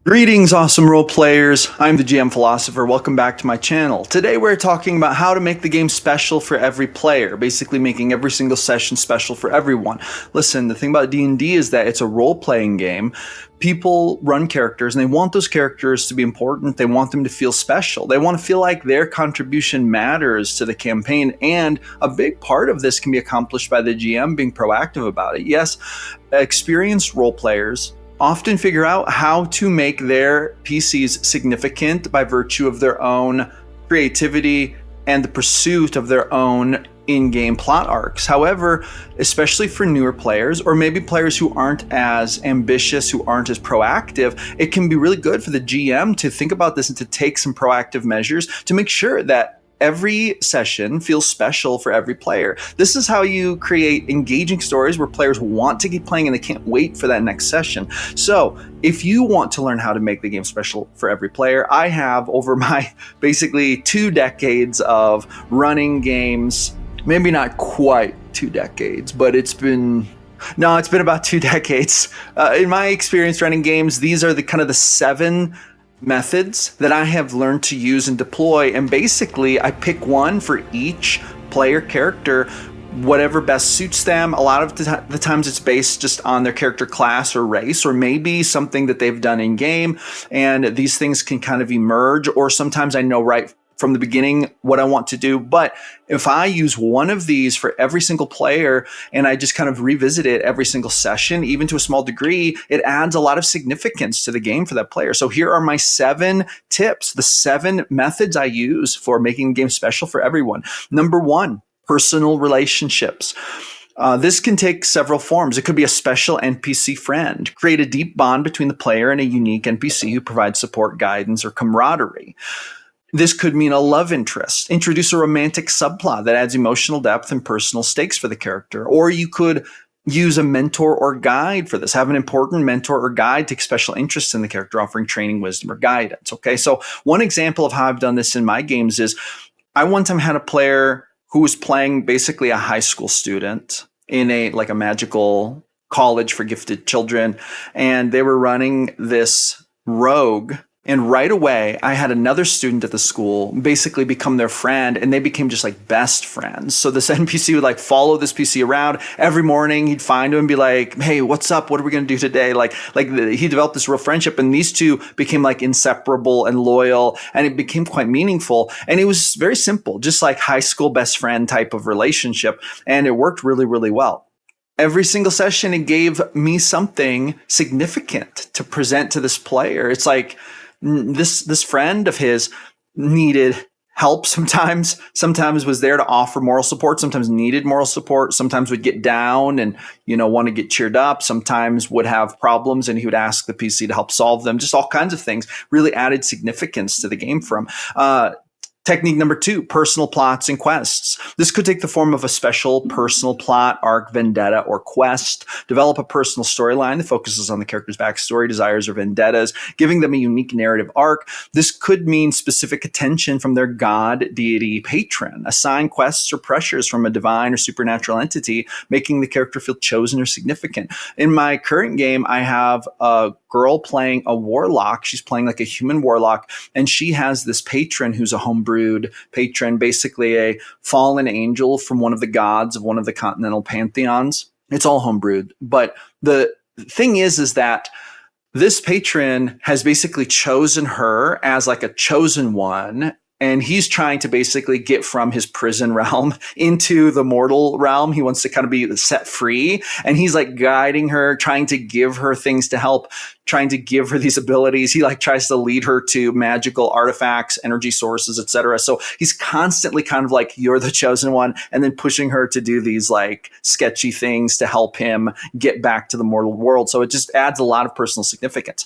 Greetings, awesome role players. I'm the GM Philosopher. Welcome back to my channel. Today we're talking about how to make the game special for every player, basically making every single session special for everyone. Listen, the thing about D&D is that it's a role-playing game. People run characters and they want those characters to be important. They want them to feel special. They want to feel like their contribution matters to the campaign, and a big part of this can be accomplished by the GM being proactive about it. Yes, experienced role players often figure out how to make their PCs significant by virtue of their own creativity and the pursuit of their own in-game plot arcs. However, especially for newer players, or maybe players who aren't as ambitious, who aren't as proactive, it can be really good for the GM to think about this and to take some proactive measures to make sure that every session feels special for every player. This is how you create engaging stories where players want to keep playing and they can't wait for that next session. So if you want to learn how to make the game special for every player, I have, over my basically 2 decades of running games, maybe not quite 2 decades, but it's been about 2 decades. In my experience running games, these are the kind of the 7 methods that I have learned to use and deploy, and basically I pick one for each player character, whatever best suits them. A lot of the times it's based just on their character class or race, or maybe something that they've done in game, and these things can kind of emerge, or sometimes I know right from the beginning what I want to do. But if I use one of these for every single player and I just kind of revisit it every single session, even to a small degree, it adds a lot of significance to the game for that player. So here are my 7 tips, the 7 methods I use for making the game special for everyone. Number 1, personal relationships. This can take several forms. It could be a special NPC friend. Create a deep bond between the player and a unique NPC who provides support, guidance, or camaraderie. This could mean a love interest. Introduce a romantic subplot that adds emotional depth and personal stakes for the character. Or you could use a mentor or guide for this. Have an important mentor or guide take special interest in the character, offering training, wisdom, or guidance. Okay, so one example of how I've done this in my games is I one time had a player who was playing basically a high school student in a magical college for gifted children, and they were running this rogue. And right away, I had another student at the school basically become their friend, and they became just like best friends. So this NPC would follow this PC around every morning. He'd find him and be like, "Hey, what's up? What are we going to do today?" He developed this real friendship, and these two became inseparable and loyal, and it became quite meaningful. And it was very simple, just like high school best friend type of relationship, and it worked really, really well. Every single session, it gave me something significant to present to this player. It's like this friend of his needed help sometimes was there to offer moral support, sometimes needed moral support, sometimes would get down and want to get cheered up, sometimes would have problems and he would ask the PC to help solve them. Just all kinds of things really added significance to the game from Technique number 2, personal plots and quests. This could take the form of a special personal plot, arc, vendetta, or quest. Develop a personal storyline that focuses on the character's backstory, desires, or vendettas, giving them a unique narrative arc. This could mean specific attention from their god, deity, patron. Assign quests or pressures from a divine or supernatural entity, making the character feel chosen or significant. In my current game, I have a girl playing a warlock. She's playing like a human warlock, and she has this patron who's a homebrewed patron, basically a fallen angel from one of the gods of one of the continental pantheons. It's all homebrewed. But the thing is that this patron has basically chosen her as a chosen one, and he's trying to basically get from his prison realm into the mortal realm. He wants to kind of be set free, and he's guiding her, trying to give her things to help, trying to give her these abilities. He tries to lead her to magical artifacts, energy sources, etc. So he's constantly kind of you're the chosen one, and then pushing her to do these sketchy things to help him get back to the mortal world. So it just adds a lot of personal significance.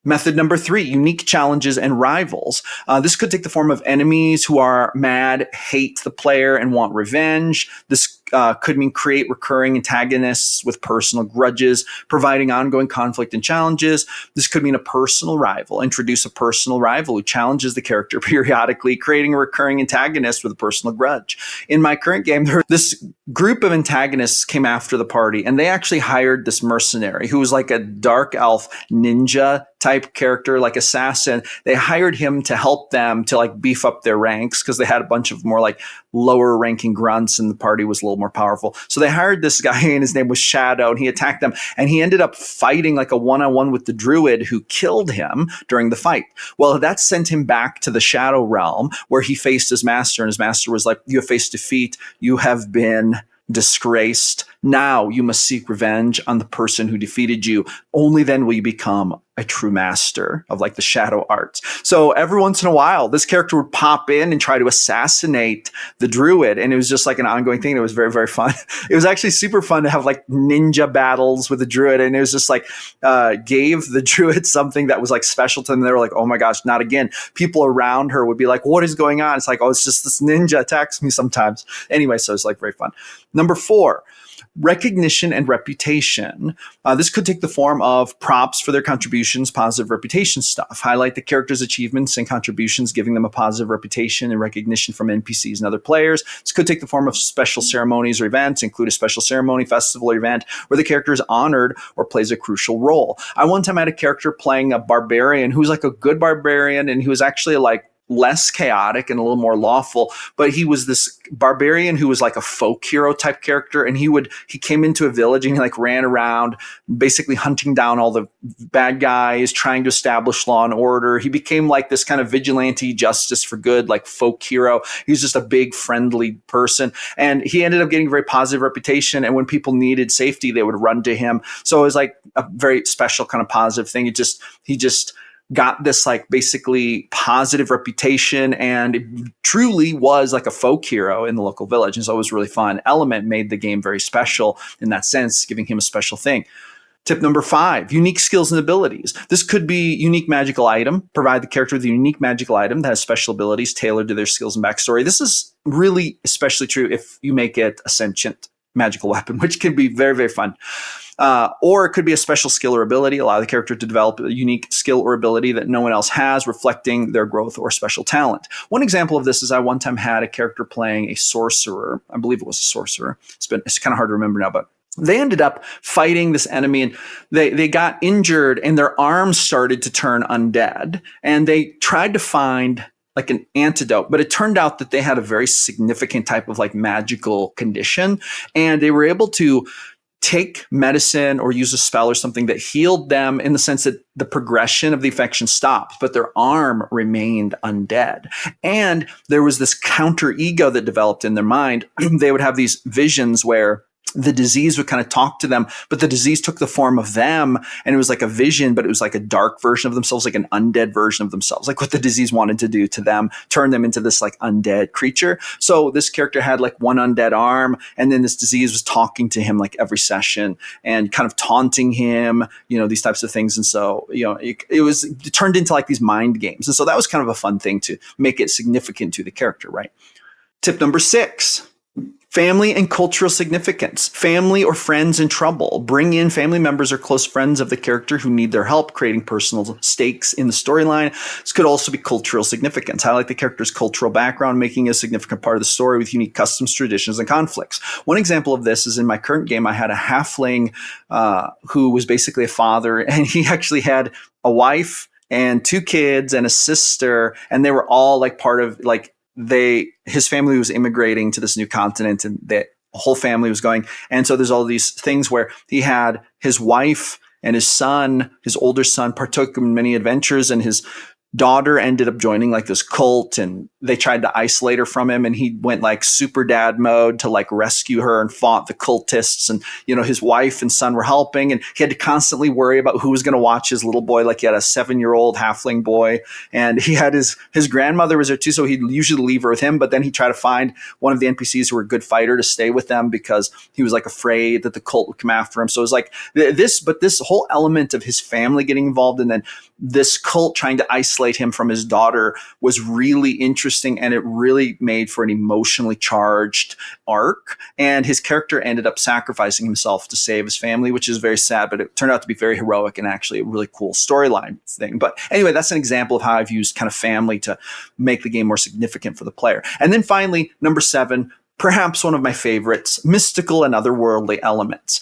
Method number 3, unique challenges and rivals. This could take the form of enemies who are mad, hate the player, and want revenge. This could mean create recurring antagonists with personal grudges, providing ongoing conflict and challenges. This could mean a personal rival, introduce a personal rival who challenges the character periodically, creating a recurring antagonist with a personal grudge. In my current game, this group of antagonists came after the party, and they actually hired this mercenary who was like a dark elf ninja type character, like assassin. They hired him to help them to like beef up their ranks because they had a bunch of more like lower ranking grunts and the party was a little more powerful. So they hired this guy and his name was Shadow, and he attacked them, and he ended up fighting like a one-on-one with the druid who killed him during the fight. Well, that sent him back to the Shadow realm where he faced his master, and his master was like, you have faced defeat. You have been disgraced. Now you must seek revenge on the person who defeated you. Only then will you become a true master of like the shadow arts. So every once in a while, this character would pop in and try to assassinate the druid. And it was just like an ongoing thing. It was very, very fun. It was actually super fun to have like ninja battles with the druid. And it was just like, gave the druid something that was like special to them. They were like, oh my gosh, not again. People around her would be like, what is going on? It's like, oh, it's just this ninja attacks me sometimes. Anyway, so it's like very fun. Number 4, recognition and reputation. This could take the form of props for their contributions, positive reputation stuff. Highlight the character's achievements and contributions, giving them a positive reputation and recognition from NPCs and other players. This could take the form of special ceremonies or events, include a special ceremony, festival, or event where the character is honored or plays a crucial role. I one time had a character playing a barbarian who's like a good barbarian, and he was actually like less chaotic and a little more lawful, but he was this barbarian who was like a folk hero type character, and he came into a village and he like ran around basically hunting down all the bad guys, trying to establish law and order. He became like this kind of vigilante justice for good, like folk hero. He was just a big friendly person, and he ended up getting a very positive reputation, and when people needed safety they would run to him. So it was like a very special kind of positive thing. He just got this like basically positive reputation, and it truly was like a folk hero in the local village. And so it was really fun. Element made the game very special in that sense, giving him a special thing. Tip number 5, unique skills and abilities. This could be unique magical item. Provide the character with a unique magical item that has special abilities tailored to their skills and backstory. This is really especially true if you make it a sentient magical weapon, which can be very, very fun. Or it could be a special skill or ability, allow the character to develop a unique skill or ability that no one else has, reflecting their growth or special talent. One example of this is I one time had a character playing a sorcerer. I believe it was a sorcerer. It's kind of hard to remember now, but they ended up fighting this enemy, and they got injured and their arms started to turn undead. And they tried to find like an antidote, but it turned out that they had a very significant type of like magical condition, and they were able to take medicine or use a spell or something that healed them in the sense that the progression of the infection stopped, but their arm remained undead. And there was this counter ego that developed in their mind. They would have these visions where the disease would kind of talk to them, but the disease took the form of them, and it was like a vision, but it was like a dark version of themselves, like an undead version of themselves, like what the disease wanted to do to them, turn them into this like undead creature. So this character had like one undead arm, and then this disease was talking to him like every session and kind of taunting him, these types of things. And so, it turned into like these mind games. And so that was kind of a fun thing to make it significant to the character, right? Tip number 6. Family and cultural significance. Family or friends in trouble. Bring in family members or close friends of the character who need their help, creating personal stakes in the storyline. This could also be cultural significance. Highlight the character's cultural background, making a significant part of the story with unique customs, traditions, and conflicts. One example of this is in my current game, I had a halfling who was basically a father, and he actually had a wife and 2 kids and a sister, and they were all like part of like his family was immigrating to this new continent, and the whole family was going. And so there's all these things where he had his wife and his son, his older son, partook in many adventures, and his daughter ended up joining like this cult, and they tried to isolate her from him, and he went like super dad mode to like rescue her and fought the cultists. And his wife and son were helping, and he had to constantly worry about who was going to watch his little boy. Like he had a 7-year-old halfling boy, and he had his grandmother was there too, so he'd usually leave her with him, but then he'd try to find one of the NPCs who were a good fighter to stay with them because he was like afraid that the cult would come after him. So it was like this whole element of his family getting involved, and then this cult trying to isolate isolate him from his daughter was really interesting, and it really made for an emotionally charged arc. And his character ended up sacrificing himself to save his family, which is very sad, but it turned out to be very heroic and actually a really cool storyline thing. But anyway, that's an example of how I've used kind of family to make the game more significant for the player. And then finally, number 7, perhaps one of my favorites, mystical and otherworldly elements.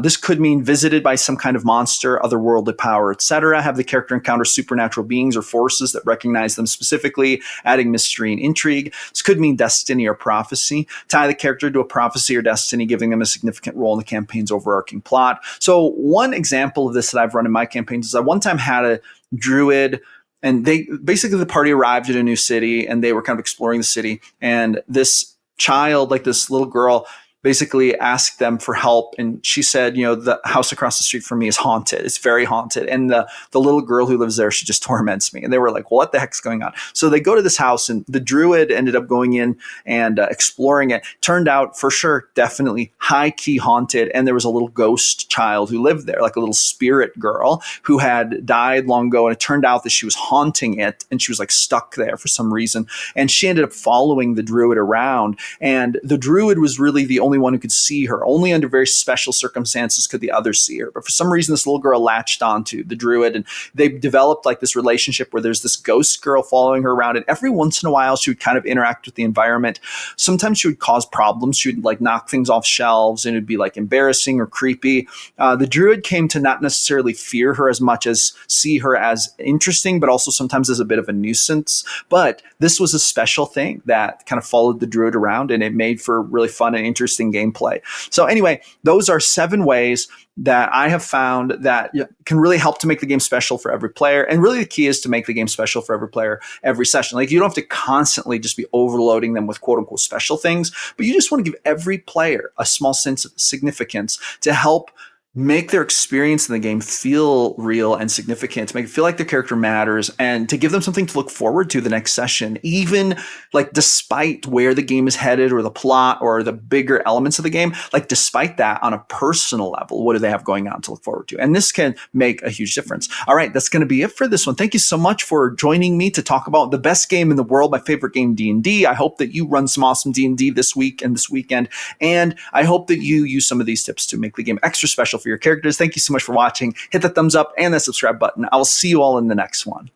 This could mean visited by some kind of monster, otherworldly power, etc. Have the character encounter supernatural beings or forces that recognize them specifically, adding mystery and intrigue. This could mean destiny or prophecy. Tie the character to a prophecy or destiny, giving them a significant role in the campaign's overarching plot. So one example of this that I've run in my campaigns is I one time had a druid, and they basically, the party arrived at a new city and they were kind of exploring the city, and this child, like this little girl, basically asked them for help. And she said, the house across the street from me is haunted. It's very haunted. And the little girl who lives there, she just torments me. And they were like, what the heck's going on? So they go to this house, and the druid ended up going in and exploring it. Turned out, for sure, definitely high key haunted. And there was a little ghost child who lived there, like a little spirit girl who had died long ago. And it turned out that she was haunting it, and she was like stuck there for some reason. And she ended up following the druid around. And the druid was really the only one who could see her. Only under very special circumstances could the others see her. But for some reason, this little girl latched onto the druid, and they developed like this relationship where there's this ghost girl following her around. And every once in a while, she would kind of interact with the environment. Sometimes she would cause problems. She would like knock things off shelves, and it'd be like embarrassing or creepy. The druid came to not necessarily fear her as much as see her as interesting, but also sometimes as a bit of a nuisance. But this was a special thing that kind of followed the druid around, and it made for really fun and interesting gameplay. So anyway, those are 7 ways that I have found that can really help to make the game special for every player. And really the key is to make the game special for every player every session. Like, you don't have to constantly just be overloading them with quote unquote special things, but you just want to give every player a small sense of significance to help make their experience in the game feel real and significant, to make it feel like their character matters, and to give them something to look forward to the next session, even like despite where the game is headed or the plot or the bigger elements of the game. Like, despite that, on a personal level, what do they have going on to look forward to? And this can make a huge difference. All right, that's going to be it for this one. Thank you so much for joining me to talk about the best game in the world, my favorite game, D&D. I hope that you run some awesome D&D this week and this weekend, and I hope that you use some of these tips to make the game extra special for your characters. Thank you so much for watching. Hit the thumbs up and the subscribe button. I will see you all in the next one.